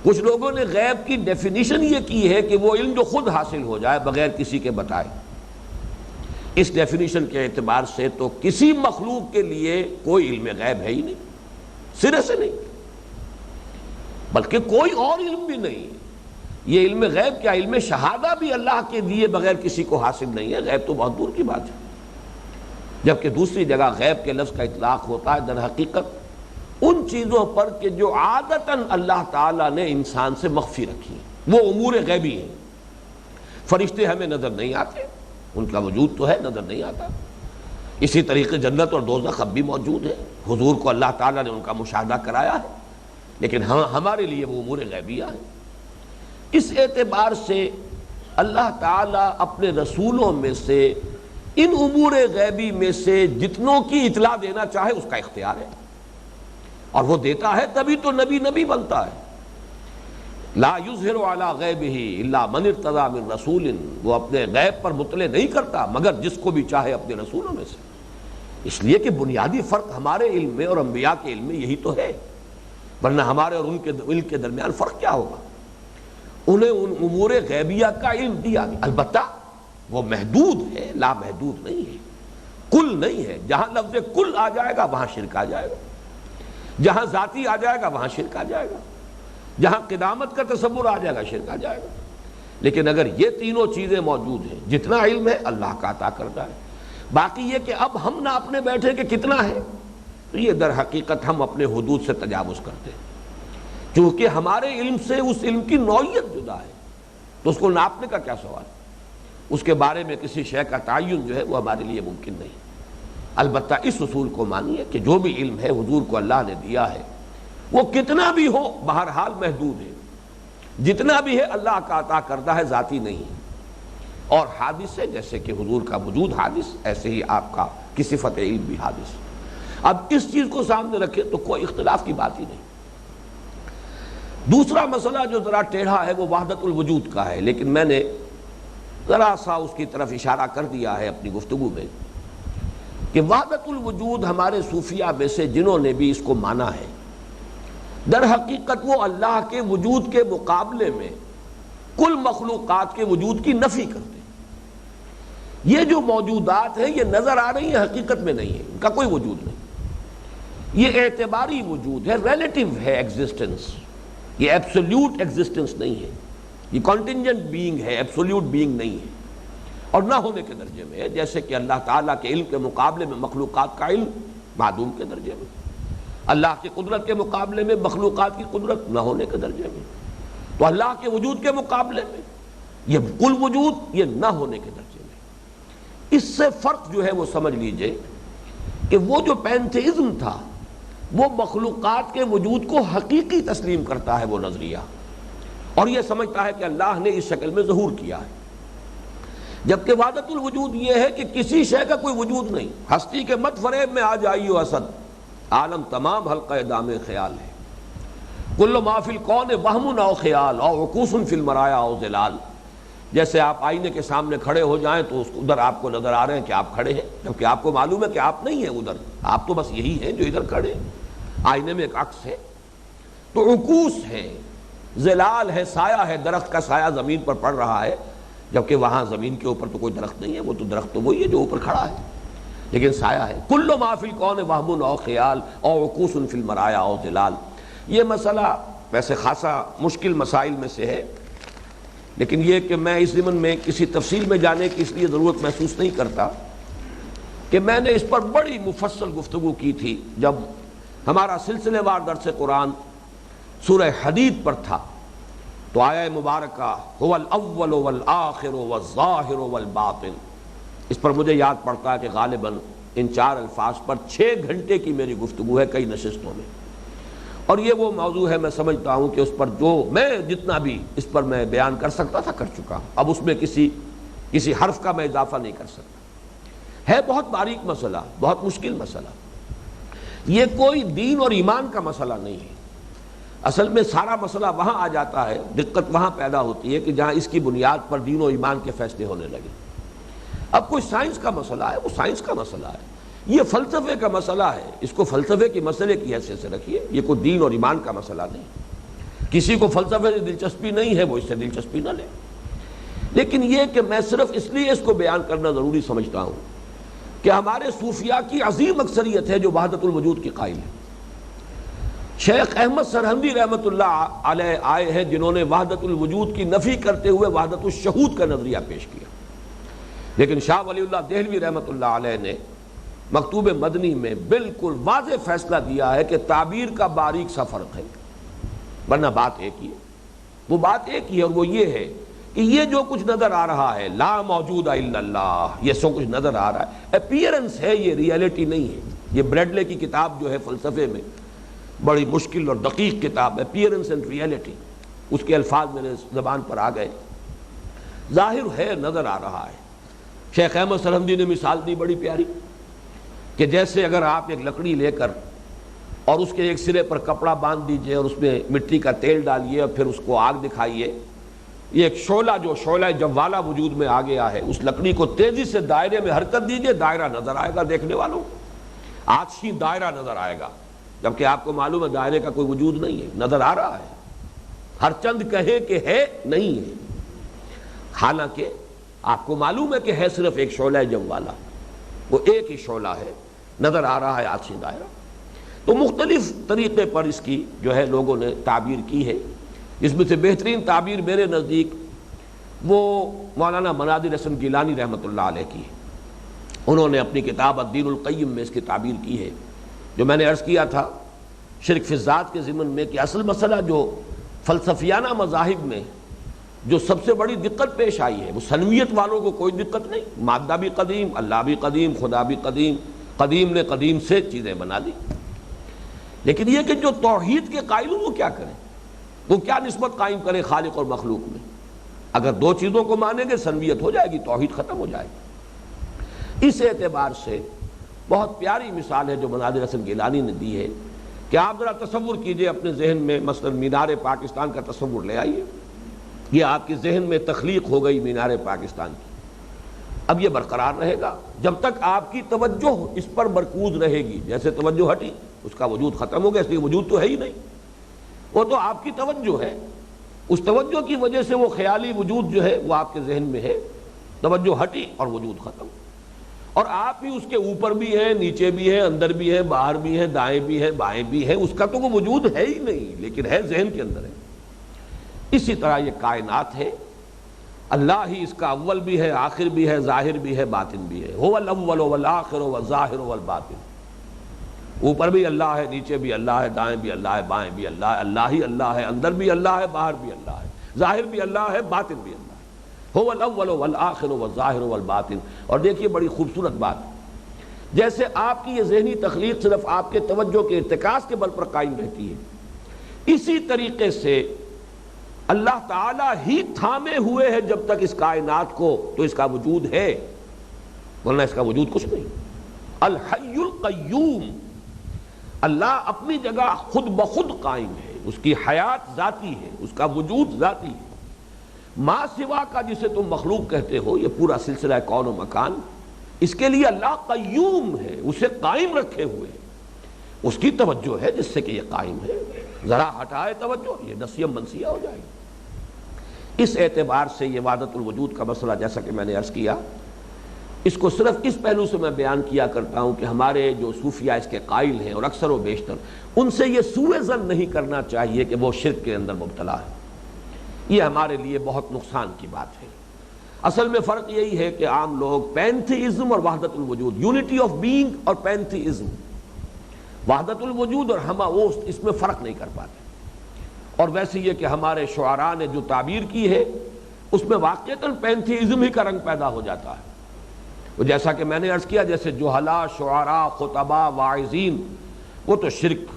کچھ لوگوں نے غیب کی ڈیفینیشن یہ کی ہے کہ وہ علم جو خود حاصل ہو جائے بغیر کسی کے بتائے۔ اس ڈیفینیشن کے اعتبار سے تو کسی مخلوق کے لیے کوئی علم غیب ہے ہی نہیں، سرے سے نہیں، بلکہ کوئی اور علم بھی نہیں۔ یہ علم غیب کیا، علم شہادہ بھی اللہ کے لیے بغیر کسی کو حاصل نہیں ہے، غیب تو بہت دور کی بات ہے۔ جبکہ دوسری جگہ غیب کے لفظ کا اطلاق ہوتا ہے در حقیقت ان چیزوں پر کہ جو عادتاً اللہ تعالیٰ نے انسان سے مخفی رکھی ہیں، وہ امور غیبی ہیں۔ فرشتے ہمیں نظر نہیں آتے، ان کا وجود تو ہے، نظر نہیں آتا۔ اسی طریقے جنت اور دوزخ اب بھی موجود ہے، حضور کو اللہ تعالیٰ نے ان کا مشاہدہ کرایا ہے، لیکن ہمارے لیے وہ امور غیبیہ ہیں۔ اس اعتبار سے اللہ تعالیٰ اپنے رسولوں میں سے ان امور غیبی میں سے جتنوں کی اطلاع دینا چاہے اس کا اختیار ہے۔ اور وہ دیتا ہے تبھی تو نبی بنتا ہے۔ لا یظہر علی غیبہ الا من ارتضی من رسول، وہ اپنے غیب پر مطلع نہیں کرتا مگر جس کو بھی چاہے اپنے رسولوں میں سے۔ اس لیے کہ بنیادی فرق ہمارے علم میں اور انبیاء کے علم میں یہی تو ہے، ورنہ ہمارے اور ان کے درمیان فرق کیا ہوگا؟ انہیں ان امور غیبیہ کا علم دیا گیا، البتہ وہ محدود ہے، لا محدود نہیں ہے، کل نہیں ہے۔ جہاں لفظ کل آ جائے گا وہاں شرک آ جائے گا، جہاں ذاتی آ جائے گا وہاں شرک آ جائے گا، جہاں قدامت کا تصور آ جائے گا شرک آ جائے گا۔ لیکن اگر یہ تینوں چیزیں موجود ہیں، جتنا علم ہے اللہ کا عطا کردہ ہے، باقی یہ کہ اب ہم ناپنے بیٹھے کہ کتنا ہے، تو یہ در حقیقت ہم اپنے حدود سے تجاوز کرتے ہیں، چونکہ ہمارے علم سے اس علم کی نوعیت جدا ہے، تو اس کو ناپنے کا کیا سوال؟ اس کے بارے میں کسی شے کا تعین جو ہے وہ ہمارے لیے ممکن نہیں۔ البتہ اس اصول کو مانیے کہ جو بھی علم ہے حضور کو اللہ نے دیا ہے، وہ کتنا بھی ہو بہرحال محدود ہے، جتنا بھی ہے اللہ کا عطا کردہ ہے، ذاتی نہیں ہے۔ اور حادث ہے، جیسے کہ حضور کا وجود حادث، ایسے ہی آپ کا کی صفت علم بھی حادث۔ اب اس چیز کو سامنے رکھے تو کوئی اختلاف کی بات ہی نہیں۔ دوسرا مسئلہ جو ذرا ٹیڑھا ہے وہ وحدت الوجود کا ہے، لیکن میں نے ذرا سا اس کی طرف اشارہ کر دیا ہے اپنی گفتگو میں کہ وحدت الوجود ہمارے صوفیہ میں سے جنہوں نے بھی اس کو مانا ہے، در حقیقت وہ اللہ کے وجود کے مقابلے میں کل مخلوقات کے وجود کی نفی کرتے ہیں۔ یہ جو موجودات ہیں یہ نظر آ رہی ہیں، حقیقت میں نہیں ہے، ان کا کوئی وجود نہیں۔ یہ اعتباری وجود ہے، ریلیٹیو ہے ایگزسٹنس، یہ ایبسولوٹ ایگزسٹنس نہیں ہے، یہ کانٹینجنٹ بینگ ہے، ایبسولوٹ بینگ نہیں ہے، اور نہ ہونے کے درجے میں ہے، جیسے کہ اللہ تعالیٰ کے علم کے مقابلے میں مخلوقات کا علم معدوم کے درجے میں، اللہ کی قدرت کے مقابلے میں مخلوقات کی قدرت نہ ہونے کے درجے میں، تو اللہ کے وجود کے مقابلے میں یہ کل وجود یہ نہ ہونے کے درجے میں۔ اس سے فرق جو ہے وہ سمجھ لیجئے کہ وہ جو پینتھیزم تھا وہ مخلوقات کے وجود کو حقیقی تسلیم کرتا ہے وہ نظریہ، اور یہ سمجھتا ہے کہ اللہ نے اس شکل میں ظہور کیا ہے، جبکہ وحدت الوجود یہ ہے کہ کسی شے کا کوئی وجود نہیں، ہستی کے مت فریب میں آ جائیو اسد، عالم تمام حلقہ دام خیال ہے، کل ما فی الکون وہم او خیال او عکوس فی المرایا او ظلال۔ جیسے آپ آئینے کے سامنے کھڑے ہو جائیں تو ادھر آپ کو نظر آ رہے ہیں کہ آپ کھڑے ہیں، جبکہ آپ کو معلوم ہے کہ آپ نہیں ہیں ادھر، آپ تو بس یہی ہیں جو ادھر کھڑے ہیں، آئینے میں ایک عکس ہے۔ تو عکوس ہے، ظلال ہے، سایہ ہے، درخت کا سایہ زمین پر پڑ رہا ہے، جبکہ وہاں زمین کے اوپر تو کوئی درخت نہیں ہے، وہ تو درخت تو وہی ہے جو اوپر کھڑا ہے، لیکن سایہ ہے۔ کل ما فی الکون وہم او خیال او عکوس فی المرایا او ظلال۔ یہ مسئلہ ویسے خاصا مشکل مسائل میں سے ہے، لیکن یہ کہ میں اس ضمن میں کسی تفصیل میں جانے کی اس لیے ضرورت محسوس نہیں کرتا کہ میں نے اس پر بڑی مفصل گفتگو کی تھی جب ہمارا سلسلے وار درس قرآن سورہ حدید پر تھا، تو آیہ مبارکہ هو الاول والآخر والظاہر والباطن، اس پر مجھے یاد پڑتا ہے کہ غالباً ان 4 الفاظ پر 6 گھنٹے کی میری گفتگو ہے کئی نشستوں میں، اور یہ وہ موضوع ہے میں سمجھتا ہوں کہ اس پر جو میں جتنا بھی اس پر میں بیان کر سکتا تھا کر چکا ہوں، اب اس میں کسی حرف کا میں اضافہ نہیں کر سکتا۔ ہے بہت باریک مسئلہ، بہت مشکل مسئلہ، یہ کوئی دین اور ایمان کا مسئلہ نہیں ہے۔ اصل میں سارا مسئلہ وہاں آ جاتا ہے، دقت وہاں پیدا ہوتی ہے کہ جہاں اس کی بنیاد پر دین و ایمان کے فیصلے ہونے لگے۔ اب کوئی سائنس کا مسئلہ ہے، وہ سائنس کا مسئلہ ہے، یہ فلسفے کا مسئلہ ہے، اس کو فلسفے کی مسئلے کی حیثیت سے رکھیے، یہ کوئی دین اور ایمان کا مسئلہ نہیں۔ کسی کو فلسفے سے دلچسپی نہیں ہے وہ اس سے دلچسپی نہ لے، لیکن یہ کہ میں صرف اس لیے اس کو بیان کرنا ضروری سمجھتا ہوں کہ ہمارے صوفیاء کی عظیم اکثریت ہے جو وحدت الوجود کی قائل ہے۔ شیخ احمد سرہندی رحمۃ اللہ علیہ آئے ہیں جنہوں نے وحدت الوجود کی نفی کرتے ہوئے وحدت الشہود کا نظریہ پیش کیا، لیکن شاہ ولی اللہ دہلوی رحمۃ اللہ علیہ نے مکتوب مدنی میں بالکل واضح فیصلہ دیا ہے کہ تعبیر کا باریک سا فرق ہے، ورنہ بات ایک ہی ہے، وہ بات ایک ہی ہے، اور وہ یہ ہے کہ یہ جو کچھ نظر آ رہا ہے لا موجود الا اللہ، یہ سب کچھ نظر آ رہا ہے، اپیئرنس ہے، یہ ریئلٹی نہیں ہے۔ یہ بریڈلے کی کتاب جو ہے فلسفے میں بڑی مشکل اور دقیق کتاب، اپیئرنس اینڈ ریئلٹی، اس کے الفاظ میرے زبان پر آ گئے، ظاہر ہے، نظر آ رہا ہے۔ شیخ احمد سرہندی نے مثال دی بڑی پیاری کہ جیسے اگر آپ ایک لکڑی لے کر اور اس کے ایک سرے پر کپڑا باندھ دیجئے اور اس میں مٹی کا تیل ڈالیے اور پھر اس کو آگ دکھائیے، یہ ایک شعلہ جو شعلہ جوالا وجود میں آ گیا ہے، اس لکڑی کو تیزی سے دائرے میں حرکت دیجئے، دائرہ نظر آئے گا دیکھنے والوں، آتشی دائرہ نظر آئے گا، جبکہ آپ کو معلوم ہے دائرے کا کوئی وجود نہیں ہے، نظر آ رہا ہے، ہر چند کہے کہ ہے نہیں ہے، حالانکہ آپ کو معلوم ہے کہ ہے صرف ایک شعلہ جوالا، وہ ایک ہی شعلہ ہے، نظر آ رہا ہے آتشی دائرہ۔ تو مختلف طریقے پر اس کی جو ہے لوگوں نے تعبیر کی ہے، اس میں سے بہترین تعبیر میرے نزدیک وہ مولانا مناظر حسن گیلانی رحمۃ اللہ علیہ کی ہے۔ انہوں نے اپنی کتاب الدین القیم میں اس کی تعبیر کی ہے، جو میں نے عرض کیا تھا شرک فی الذات کے ضمن میں کہ اصل مسئلہ جو فلسفیانہ مذاہب میں جو سب سے بڑی دقت پیش آئی ہے، وہ سنویت والوں کو کوئی دقت نہیں، مادہ بھی قدیم، اللہ بھی قدیم، خدا بھی قدیم، قدیم نے قدیم سے چیزیں بنا دی، لیکن یہ کہ جو توحید کے قائل ہوں وہ کیا کریں، وہ کیا نسبت قائم کریں خالق اور مخلوق میں؟ اگر دو چیزوں کو مانیں گے سنویت ہو جائے گی، توحید ختم ہو جائے گی۔ اس اعتبار سے بہت پیاری مثال ہے جو مناظر حسن گیلانی نے دی ہے کہ آپ ذرا تصور کیجئے اپنے ذہن میں مثلا مینار پاکستان کا تصور لے آئیے، یہ آپ کے ذہن میں تخلیق ہو گئی مینار پاکستان کی، اب یہ برقرار رہے گا جب تک آپ کی توجہ اس پر مرکوز رہے گی، جیسے توجہ ہٹی اس کا وجود ختم ہو گیا، اس لیے وجود تو ہے ہی نہیں، وہ تو آپ کی توجہ ہے، اس توجہ کی وجہ سے وہ خیالی وجود جو ہے وہ آپ کے ذہن میں ہے، توجہ ہٹی اور وجود ختم، اور آپ بھی اس کے اوپر بھی ہیں، نیچے بھی ہیں، اندر بھی ہیں، باہر بھی ہیں، دائیں بھی ہیں، بائیں بھی ہیں، اس کا تو وہ وجود ہے ہی نہیں، لیکن ہے ذہن کے اندر ہے۔ اسی طرح یہ کائنات ہے، اللہ ہی اس کا اول بھی ہے، آخر بھی ہے، ظاہر بھی ہے، باطن بھی ہے، هو الاول والآخر والظاہر والباطن، اوپر بھی اللہ ہے، نیچے بھی اللہ ہے، دائیں بھی اللہ ہے، بائیں بھی اللہ ہے، اللہ ہی اللہ ہے، اندر بھی اللہ ہے، باہر بھی اللہ ہے، ظاہر بھی اللہ ہے، باطن بھی اللہ ہے، هو الاول والآخر والظاہر والباطن۔ اور دیکھیے بڑی خوبصورت بات، جیسے آپ کی یہ ذہنی تخلیق صرف آپ کے توجہ کے ارتکاز کے بل پر قائم رہتی ہے، اسی طریقے سے اللہ تعالیٰ ہی تھامے ہوئے ہے جب تک اس کائنات کو، تو اس کا وجود ہے، ورنہ اس کا وجود کچھ نہیں۔ الحی القیوم، اللہ اپنی جگہ خود بخود قائم ہے، اس کی حیات ذاتی ہے، اس کا وجود ذاتی ہے۔ ما سوا کا جسے تم مخلوق کہتے ہو، یہ پورا سلسلہ کون و مکان، اس کے لیے اللہ قیوم ہے، اسے قائم رکھے ہوئے ہے، اس کی توجہ ہے جس سے کہ یہ قائم ہے، ذرا ہٹائے توجہ یہ نسیم منسیہ ہو جائے گی۔ اس اعتبار سے یہ وحدت الوجود کا مسئلہ جیسا کہ میں نے عرض کیا، اس کو صرف اس پہلو سے میں بیان کیا کرتا ہوں کہ ہمارے جو صوفیہ اس کے قائل ہیں اور اکثر و بیشتر ان سے یہ سوء ظن نہیں کرنا چاہیے کہ وہ شرک کے اندر مبتلا ہے، یہ ہمارے لیے بہت نقصان کی بات ہے۔ اصل میں فرق یہی ہے کہ عام لوگ پینتھیزم اور وحدت الوجود، یونٹی آف بینگ اور پینتھیزم، وحدت الوجود اور ہمہ اوست، اس میں فرق نہیں کر پاتے، اور ویسے یہ کہ ہمارے شعراء نے جو تعبیر کی ہے اس میں واقعتاً پینتھیزم ہی کا رنگ پیدا ہو جاتا ہے، وہ جیسا کہ میں نے عرض کیا جیسے جہلاء، شعراء، خطباء، واعظین، وہ تو شرک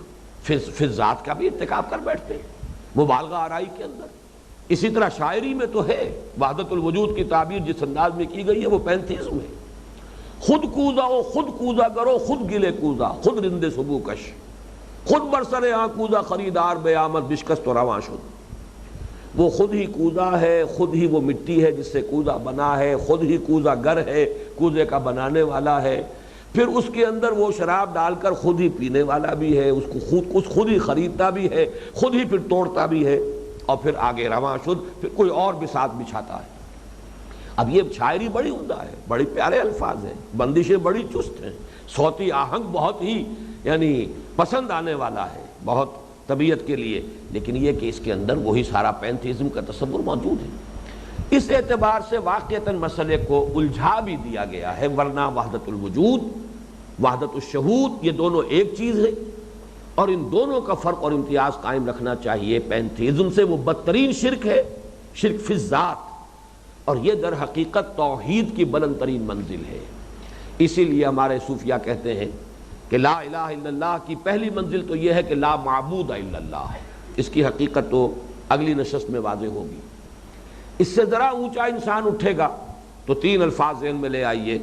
فی الذات کا بھی ارتکاب کر بیٹھتے ہیں مبالغہ آرائی کے اندر۔ اسی طرح شاعری میں تو ہے وحدت الوجود کی تعبیر جس انداز میں کی گئی ہے وہ پینتھیزم ہے، خود کوزا او خود کوزا کرو، خود گلے کوزا، خود رند سبو کش، خود برسر آن کوزا خریدار بے آمد بشکست و رواں شد، وہ خود ہی کوزا ہے، خود ہی وہ مٹی ہے جس سے کوزا بنا ہے، خود ہی کوزا گر ہے، کوزے کا بنانے والا ہے، پھر اس کے اندر وہ شراب ڈال کر خود ہی پینے والا بھی ہے، اس کو خود ہی خریدتا بھی ہے، خود ہی پھر توڑتا بھی ہے، اور پھر آگے رواں شد، پھر کوئی اور بساط بچھاتا ہے۔ اب یہ شاعری بڑی عمدہ ہے، بڑی پیارے الفاظ ہیں، بندشیں بڑی چست ہیں، صوتی آہنگ بہت ہی یعنی پسند آنے والا ہے بہت طبیعت کے لیے، لیکن یہ کہ اس کے اندر وہی سارا پینتھیزم کا تصور موجود ہے۔ اس اعتبار سے واقعتاً مسئلے کو الجھا بھی دیا گیا ہے، ورنہ وحدت الوجود، وحدت الشہود، یہ دونوں ایک چیز ہے، اور ان دونوں کا فرق اور امتیاز قائم رکھنا چاہیے۔ پینتھیزم سے وہ بدترین شرک ہے، شرک فی الذات، اور یہ در حقیقت توحید کی بلند ترین منزل ہے۔ اسی لیے ہمارے صوفیہ کہتے ہیں کہ لا الہ الا اللہ کی پہلی منزل تو یہ ہے کہ لا معبود الا اللہ، اس کی حقیقت تو اگلی نشست میں واضح ہوگی۔ اس سے ذرا اونچا انسان اٹھے گا تو تین الفاظ ذہن میں لے آئیے،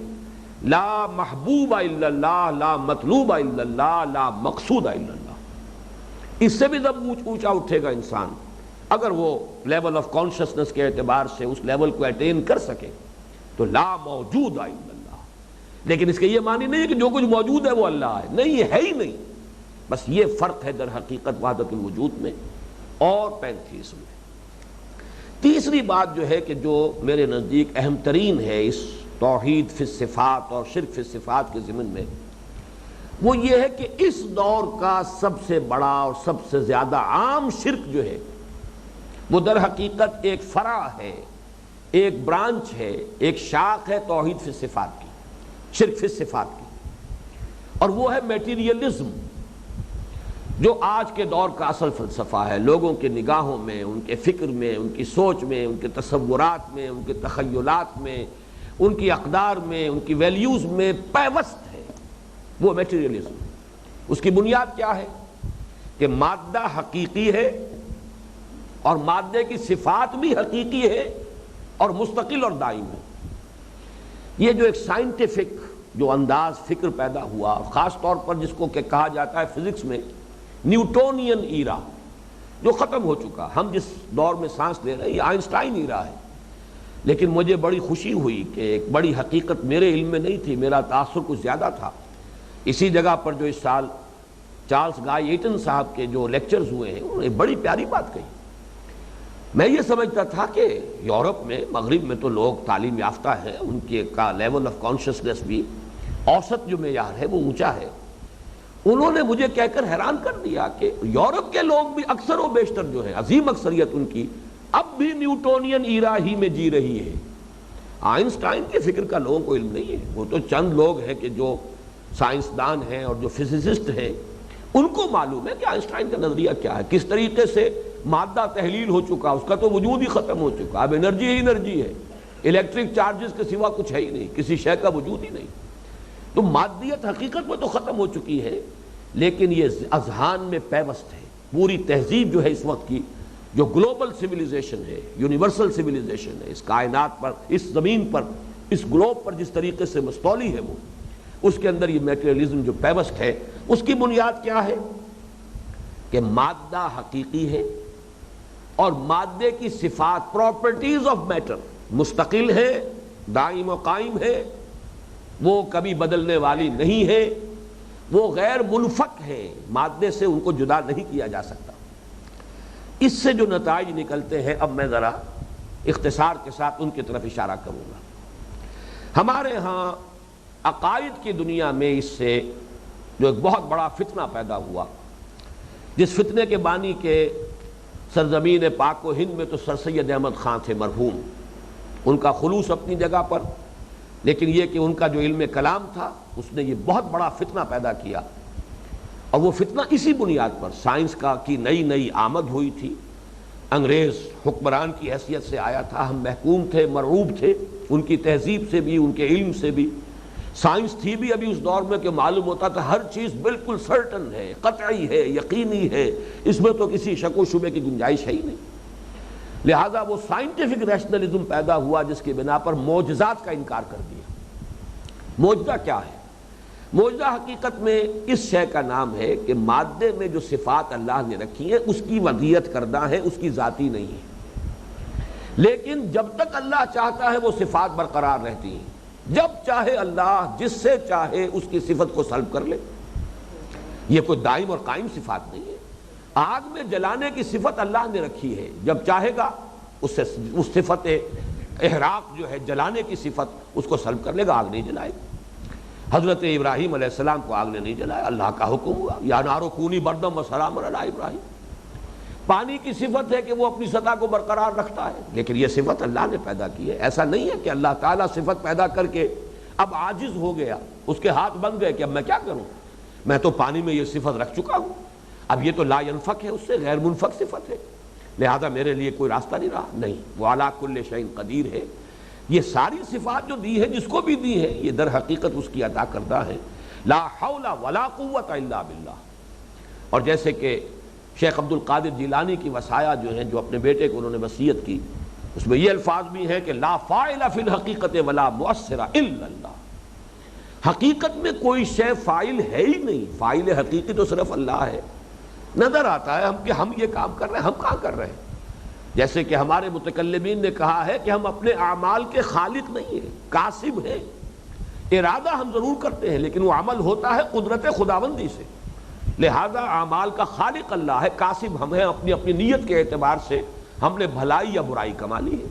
لا محبوب الا اللہ، لا مطلوب الا اللہ، لا مقصود الا اللہ۔ اس سے بھی جب اونچا اٹھے گا انسان، اگر وہ لیول آف کانشسنس کے اعتبار سے اس لیول کو اٹین کر سکے تو لا موجود الا اللہ. لیکن اس کے یہ معنی نہیں ہے کہ جو کچھ موجود ہے وہ اللہ ہے، نہیں، یہ ہے ہی نہیں. بس یہ فرق ہے در حقیقت وحدت الوجود میں اور پینتھیزم میں. تیسری بات جو ہے کہ جو میرے نزدیک اہم ترین ہے اس توحید فی الصفات اور شرک فی الصفات کے ضمن میں، وہ یہ ہے کہ اس دور کا سب سے بڑا اور سب سے زیادہ عام شرک جو ہے وہ در حقیقت ایک فرع ہے، ایک برانچ ہے، ایک شاخ ہے توحید فی الصفات کی، شرک فی الصفات کی، اور وہ ہے میٹیریلزم، جو آج کے دور کا اصل فلسفہ ہے. لوگوں کے نگاہوں میں، ان کے فکر میں، ان کی سوچ میں، ان کے تصورات میں، ان کے تخیلات میں، ان کی اقدار میں، ان کی ویلیوز میں پیوست ہے وہ میٹیریلزم. اس کی بنیاد کیا ہے کہ مادہ حقیقی ہے اور مادے کی صفات بھی حقیقی ہے اور مستقل اور دائم ہے. یہ جو ایک سائنٹیفک جو انداز فکر پیدا ہوا، اور خاص طور پر جس کو کہ کہا جاتا ہے فزکس میں نیوٹونین ایرا، جو ختم ہو چکا. ہم جس دور میں سانس لے رہے ہیں یہ آئنسٹائن ایرا ہے. لیکن مجھے بڑی خوشی ہوئی کہ ایک بڑی حقیقت میرے علم میں نہیں تھی، میرا تاثر کچھ زیادہ تھا. اسی جگہ پر جو اس سال چارلس گائے ایٹن صاحب کے جو لیکچرز ہوئے ہیں انہوں نے بڑی پیاری بات کہی. میں یہ سمجھتا تھا کہ یورپ میں، مغرب میں تو لوگ تعلیم یافتہ ہیں، ان کے کا لیول آف کانشسنس بھی اوسط جو معیار ہے وہ اونچا ہے. انہوں نے مجھے کہہ کر حیران کر دیا کہ یورپ کے لوگ بھی اکثر و بیشتر جو ہے، عظیم اکثریت ان کی، اب بھی نیوٹونین ایرا ہی میں جی رہی ہے. آئنسٹائن کے فکر کا لوگوں کو علم نہیں ہے. وہ تو چند لوگ ہیں کہ جو سائنسدان ہیں اور جو فزسسٹ ہیں، ان کو معلوم ہے کہ آئنسٹائن کا نظریہ کیا ہے، کس طریقے سے مادہ تحلیل ہو چکا، اس کا تو وجود ہی ختم ہو چکا. اب انرجی ہی انرجی ہے، الیکٹرک چارجز کے سوا کچھ ہے ہی نہیں، کسی شے کا وجود ہی نہیں. تو مادیت حقیقت میں تو ختم ہو چکی ہے، لیکن یہ اذہان میں پیوست ہے. پوری تہذیب جو ہے اس وقت کی، جو گلوبل سویلائزیشن ہے، یونیورسل سویلائزیشن ہے، اس کائنات پر، اس زمین پر، اس گلوب پر جس طریقے سے مستولی ہے، وہ اس کے اندر یہ میٹیریلزم جو پیوست ہے، اس کی بنیاد کیا ہے کہ مادہ حقیقی ہے اور مادے کی صفات، پراپرٹیز آف میٹر مستقل ہے، دائم و قائم ہے، وہ کبھی بدلنے والی نہیں ہے، وہ غیر منفک ہے، مادے سے ان کو جدا نہیں کیا جا سکتا. اس سے جو نتائج نکلتے ہیں اب میں ذرا اختصار کے ساتھ ان کی طرف اشارہ کروں گا. ہمارے ہاں عقائد کی دنیا میں اس سے جو ایک بہت بڑا فتنہ پیدا ہوا، جس فتنے کے بانی کے سرزمین پاک و ہند میں تو سر سید احمد خان تھے مرحوم، ان کا خلوص اپنی جگہ پر، لیکن یہ کہ ان کا جو علم کلام تھا اس نے یہ بہت بڑا فتنہ پیدا کیا. اور وہ فتنہ اسی بنیاد پر سائنس کی نئی آمد ہوئی تھی. انگریز حکمران کی حیثیت سے آیا تھا، ہم محکوم تھے، مرعوب تھے ان کی تہذیب سے بھی، ان کے علم سے بھی. سائنس تھی بھی ابھی اس دور میں کہ معلوم ہوتا تھا ہر چیز بالکل سرٹن ہے، قطعی ہے، یقینی ہے، اس میں تو کسی شک و شبے کی گنجائش ہے ہی نہیں. لہذا وہ سائنٹیفک ریشنلزم پیدا ہوا جس کی بنا پر معجزات کا انکار کر دیا. معجزہ کیا ہے؟ معجزہ حقیقت میں اس شے کا نام ہے کہ مادے میں جو صفات اللہ نے رکھی ہیں اس کی وضعیت کردہ ہے، اس کی ذاتی نہیں ہے. لیکن جب تک اللہ چاہتا ہے وہ صفات برقرار رہتی ہیں. جب چاہے اللہ جس سے چاہے اس کی صفت کو سلب کر لے. یہ کوئی دائم اور قائم صفات نہیں ہے. آگ میں جلانے کی صفت اللہ نے رکھی ہے، جب چاہے گا اس صفت احراق جو ہے جلانے کی صفت اس کو سلب کر لے گا، آگ نہیں جلائے گا. حضرت ابراہیم علیہ السلام کو آگ نے نہیں جلایا، اللہ کا حکم ہوا یا نارو کونی بردم و سلام علی ابراہیم. پانی کی صفت ہے کہ وہ اپنی سطح کو برقرار رکھتا ہے، لیکن یہ صفت اللہ نے پیدا کی ہے. ایسا نہیں ہے کہ اللہ تعالیٰ صفت پیدا کر کے اب عاجز ہو گیا، اس کے ہاتھ بن گئے کہ اب میں کیا کروں، میں تو پانی میں یہ صفت رکھ چکا ہوں، اب یہ تو لا ینفک ہے، اس سے غیر منفک صفت ہے، لہذا میرے لیے کوئی راستہ نہیں رہا. نہیں، وہ علی کل شیء قدیر ہے. یہ ساری صفات جو دی ہے، جس کو بھی دی ہے، یہ در حقیقت اس کی عطا کردہ ہے. لا حول ولا قوت الا باللہ. اور جیسے کہ شیخ عبد القادر جیلانی کی وصایا جو ہیں، جو اپنے بیٹے کو انہوں نے وصیت کی، اس میں یہ الفاظ بھی ہیں کہ لا فاعل فی الحقیقت ولا مؤثر الا اللہ. حقیقت میں کوئی شے فاعل ہے ہی نہیں، فاعل حقیقی تو صرف اللہ ہے. نظر آتا ہے کہ ہم یہ کام کر رہے ہیں، ہم کہاں کر رہے ہیں؟ جیسے کہ ہمارے متکلمین نے کہا ہے کہ ہم اپنے اعمال کے خالق نہیں ہیں، کاسب ہیں۔ ارادہ ہم ضرور کرتے ہیں لیکن وہ عمل ہوتا ہے قدرت خداوندی سے، لہذا اعمال کا خالق اللہ ہے، کاسب ہم ہیں، اپنی اپنی نیت کے اعتبار سے ہم نے بھلائی یا برائی کما لی ہے۔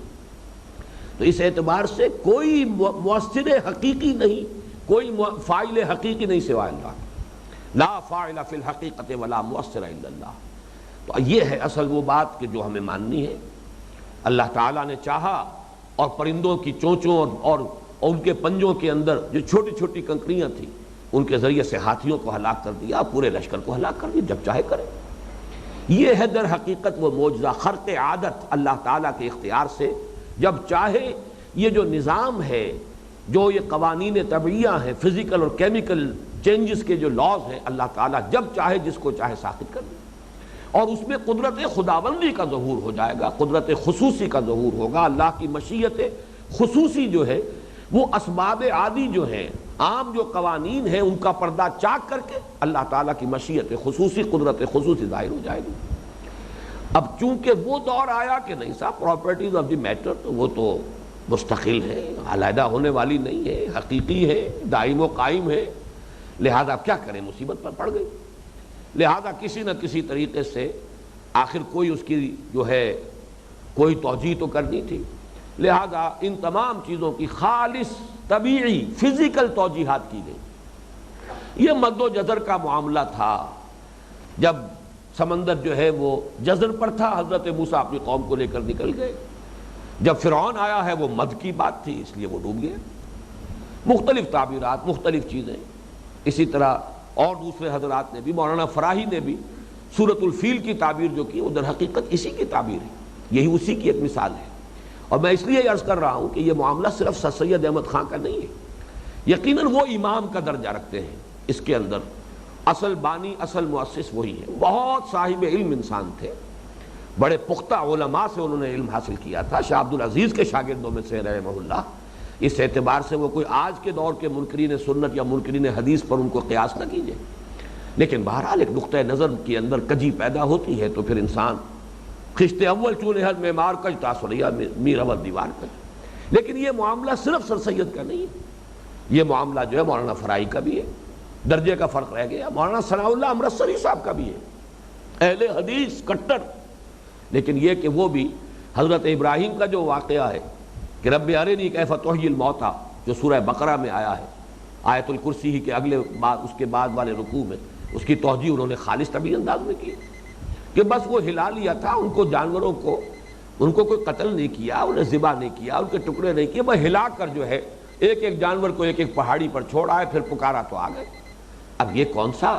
تو اس اعتبار سے کوئی مؤثر حقیقی نہیں، کوئی فاعل حقیقی نہیں سوائے اللہ، لا فاعل فی الحقیقت ولا مؤثر الا اللہ۔ تو یہ ہے اصل وہ بات کہ جو ہمیں ماننی ہے۔ اللہ تعالیٰ نے چاہا اور پرندوں کی چونچوں اور ان کے پنجوں کے اندر جو چھوٹی چھوٹی کنکریاں تھیں ان کے ذریعے سے ہاتھیوں کو ہلاک کر دیا، پورے لشکر کو ہلاک کر دیا، جب چاہے کرے۔ یہ ہے در حقیقت وہ معجزہ، خرق عادت اللہ تعالیٰ کے اختیار سے جب چاہے یہ جو نظام ہے، جو یہ قوانین طبعیہ ہیں، فزیکل اور کیمیکل چینجز کے جو لاز ہیں، اللہ تعالیٰ جب چاہے جس کو چاہے ساخت کر دے، اور اس میں قدرت خداوندی کا ظہور ہو جائے گا، قدرت خصوصی کا ظہور ہوگا۔ اللہ کی مشیت خصوصی جو ہے وہ اسباب عادی جو ہیں، عام جو قوانین ہیں، ان کا پردہ چاک کر کے اللہ تعالیٰ کی مشیت خصوصی، قدرت خصوصی ظاہر ہو جائے گی۔ اب چونکہ وہ دور آیا کہ نہیں صاحب پراپرٹیز آف دی میٹر تو وہ تو مستقل ہے، علیحدہ ہونے والی نہیں ہے، حقیقی ہے، دائم و قائم ہے، لہذا اب کیا کریں، مصیبت پر پڑ گئی۔ لہذا کسی نہ کسی طریقے سے آخر کوئی اس کی جو ہے کوئی توجیہ تو کرنی تھی، لہذا ان تمام چیزوں کی خالص طبیعی فزیکل توجیحات کی گئی۔ یہ مد و جزر کا معاملہ تھا، جب سمندر جو ہے وہ جزر پر تھا، حضرت موسیٰ اپنی قوم کو لے کر نکل گئے، جب فرعون آیا ہے وہ مد کی بات تھی اس لیے وہ ڈوب گئے۔ مختلف تعبیرات، مختلف چیزیں، اسی طرح اور دوسرے حضرات نے بھی، مولانا فراہی نے بھی سورۃ الفیل کی تعبیر جو کی وہ در حقیقت اسی کی تعبیر ہے، یہی اسی کی ایک مثال ہے۔ اور میں اس لیے عرض کر رہا ہوں کہ یہ معاملہ صرف سر سید احمد خان کا نہیں ہے، یقیناً وہ امام کا درجہ رکھتے ہیں اس کے اندر، اصل بانی، اصل مؤسس وہی ہے۔ بہت صاحب علم انسان تھے، بڑے پختہ علماء سے انہوں نے علم حاصل کیا تھا، شاہ عبد العزیز کے شاگردوں میں سے رحمہ اللہ۔ اس اعتبار سے وہ کوئی آج کے دور کے منکرین سنت یا منکرین حدیث پر ان کو قیاس نہ کیجئے، لیکن بہرحال ایک نقطہ نظر کے اندر کجی پیدا ہوتی ہے تو پھر انسان خشت اول چونے ہر معمار کج تاثریا میر اول دیوار کج۔ لیکن یہ معاملہ صرف سر سید کا نہیں ہے، یہ معاملہ جو ہے مولانا فرائی کا بھی ہے، درجے کا فرق رہ گیا، مولانا ثناء اللہ امرتسری صاحب کا بھی ہے، اہل حدیث کٹر۔ لیکن یہ کہ وہ بھی حضرت ابراہیم کا جو واقعہ ہے کہ رب ارنی کیف تحیی الموتیٰ، جو سورہ بقرہ میں آیا ہے، آیت الکرسی ہی کے اگلے اس کے بعد والے رکوع میں، اس کی توجیہ انہوں نے خالص طبعی انداز میں کی کہ بس وہ ہلا لیا تھا ان کو، جانوروں کو، ان کو کوئی قتل نہیں کیا، انہیں ذبح نہیں کیا، ان کے ٹکڑے نہیں کیے، بس ہلا کر جو ہے ایک ایک جانور کو ایک ایک پہاڑی پر چھوڑا ہے، پھر پکارا تو آ گئے۔ اب یہ کون سا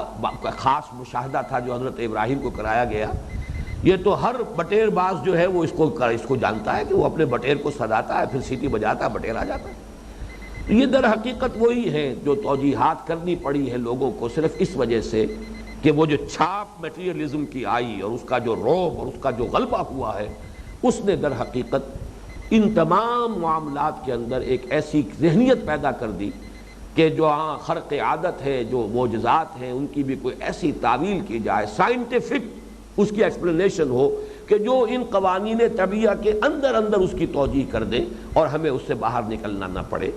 خاص مشاہدہ تھا جو حضرت ابراہیم کو کرایا گیا؟ یہ تو ہر بٹیر باز جو ہے وہ اس کو جانتا ہے کہ وہ اپنے بٹیر کو سداتا ہے، پھر سیٹی بجاتا ہے، بٹیر آ جاتا ہے۔ یہ در حقیقت وہی ہے جو توجیحات کرنی پڑی ہے لوگوں کو صرف اس وجہ سے کہ وہ جو چھاپ میٹیریلزم کی آئی اور اس کا جو رعب اور اس کا جو غلبہ ہوا ہے، اس نے در حقیقت ان تمام معاملات کے اندر ایک ایسی ذہنیت پیدا کر دی کہ جو خرق عادت ہے، جو معجزات ہیں، ان کی بھی کوئی ایسی تعویل کی جائے، سائنٹیفک اس کی ایکسپلینیشن ہو کہ جو ان قوانین طبیعہ کے اندر اندر اس کی توجیہ کر دیں اور ہمیں اس سے باہر نکلنا نہ پڑے۔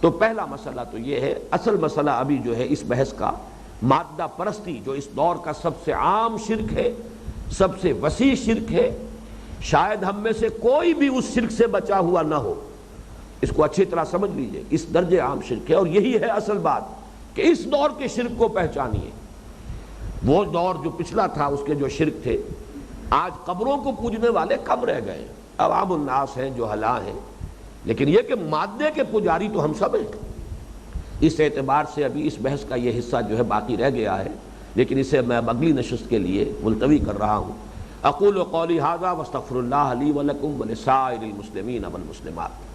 تو پہلا مسئلہ تو یہ ہے۔ اصل مسئلہ ابھی جو ہے اس بحث کا مادہ پرستی، جو اس دور کا سب سے عام شرک ہے، سب سے وسیع شرک ہے، شاید ہم میں سے کوئی بھی اس شرک سے بچا ہوا نہ ہو، اس کو اچھی طرح سمجھ لیجئے، اس درجے عام شرک ہے۔ اور یہی ہے اصل بات کہ اس دور کے شرک کو پہچانیے۔ وہ دور جو پچھلا تھا اس کے جو شرک تھے، آج قبروں کو پوجنے والے کم رہ گئے، عوام الناس ہیں جو ہلا ہیں، لیکن یہ کہ مادے کے پجاری تو ہم سب ہیں۔ اس اعتبار سے ابھی اس بحث کا یہ حصہ جو ہے باقی رہ گیا ہے، لیکن اسے میں اگلی نشست کے لیے ملتوی کر رہا ہوں۔ اقول قولی ھذا واستغفر اللہ لی ولکم ولسائر المسلمین والمسلمات۔